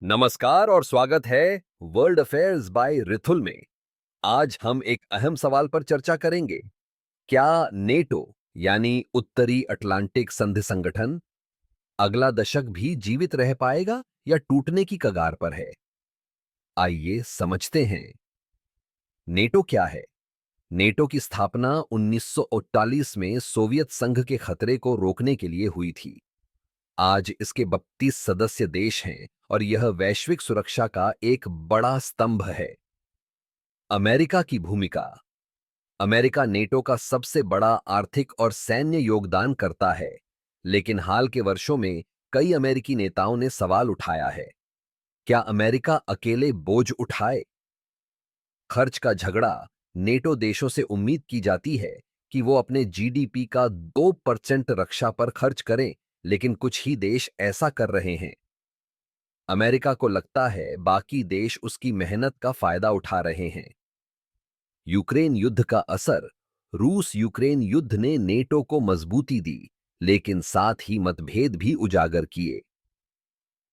नमस्कार और स्वागत है वर्ल्ड अफेयर्स बाय रिथुल में। आज हम एक अहम सवाल पर चर्चा करेंगे। क्या नेटो यानी उत्तरी अटलांटिक संधि संगठन अगला दशक भी जीवित रह पाएगा या टूटने की कगार पर है? आइए समझते हैं। नेटो क्या है? नेटो की स्थापना 1939 में सोवियत संघ के खतरे को रोकने के लिए हुई थी। आज इसके 32 सदस्य देश हैं और यह वैश्विक सुरक्षा का एक बड़ा स्तंभ है। अमेरिका की भूमिका। अमेरिका नेटो का सबसे बड़ा आर्थिक और सैन्य योगदान करता है, लेकिन हाल के वर्षों में कई अमेरिकी नेताओं ने सवाल उठाया है। क्या अमेरिका अकेले बोझ उठाए? खर्च का झगड़ा। नेटो देशों से उम्मीद की जाती है कि वो अपने जीडीपी का 2% रक्षा पर खर्च करें, लेकिन कुछ ही देश ऐसा कर रहे हैं। अमेरिका को लगता है बाकी देश उसकी मेहनत का फायदा उठा रहे हैं। यूक्रेन युद्ध का असर। रूस यूक्रेन युद्ध ने नेटो को मजबूती दी, लेकिन साथ ही मतभेद भी उजागर किए।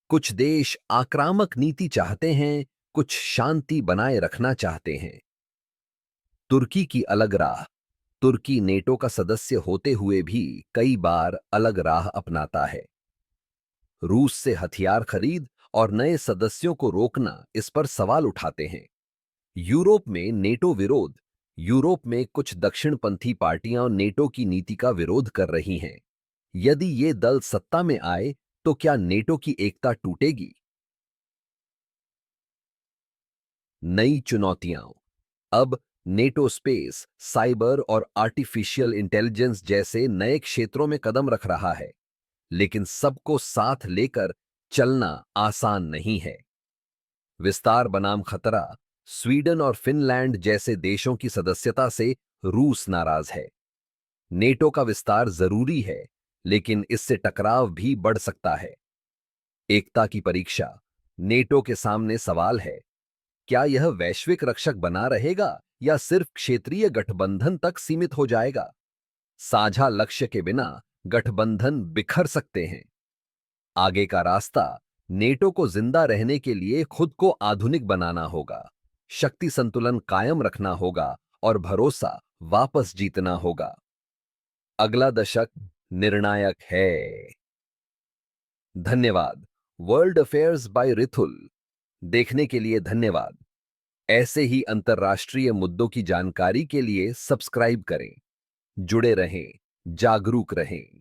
कुछ देश आक्रामक नीति चाहते हैं, कुछ शांति बनाए रखना चाहते हैं। तुर्की की अलग राह। तुर्की नेटो का सदस्य होते हुए भी कई बार अलग राह अपनाता है। रूस से हथियार खरीद और नए सदस्यों को रोकना इस पर सवाल उठाते हैं। यूरोप में नेटो विरोध। यूरोप में कुछ दक्षिणपंथी पार्टियां नेटो की नीति का विरोध कर रही हैं। यदि ये दल सत्ता में आए तो क्या नेटो की एकता टूटेगी? नई चुनौतियां। अब नेटो स्पेस, साइबर और आर्टिफिशियल इंटेलिजेंस जैसे नए क्षेत्रों में कदम रख रहा है, लेकिन सबको साथ लेकर चलना आसान नहीं है। विस्तार बनाम खतरा। स्वीडन और फिनलैंड जैसे देशों की सदस्यता से रूस नाराज है। नेटो का विस्तार जरूरी है, लेकिन इससे टकराव भी बढ़ सकता है। एकता की परीक्षा। नेटो के सामने सवाल है, क्या यह वैश्विक रक्षक बना रहेगा या सिर्फ क्षेत्रीय गठबंधन तक सीमित हो जाएगा? साझा लक्ष्य के बिना गठबंधन बिखर सकते हैं। आगे का रास्ता। नेटो को जिंदा रहने के लिए खुद को आधुनिक बनाना होगा, शक्ति संतुलन कायम रखना होगा और भरोसा वापस जीतना होगा। अगला दशक निर्णायक है। धन्यवाद। वर्ल्ड अफेयर्स बाय रिथुल देखने के लिए धन्यवाद। ऐसे ही अंतर्राष्ट्रीय मुद्दों की जानकारी के लिए सब्सक्राइब करें। जुड़े रहें, जागरूक रहें।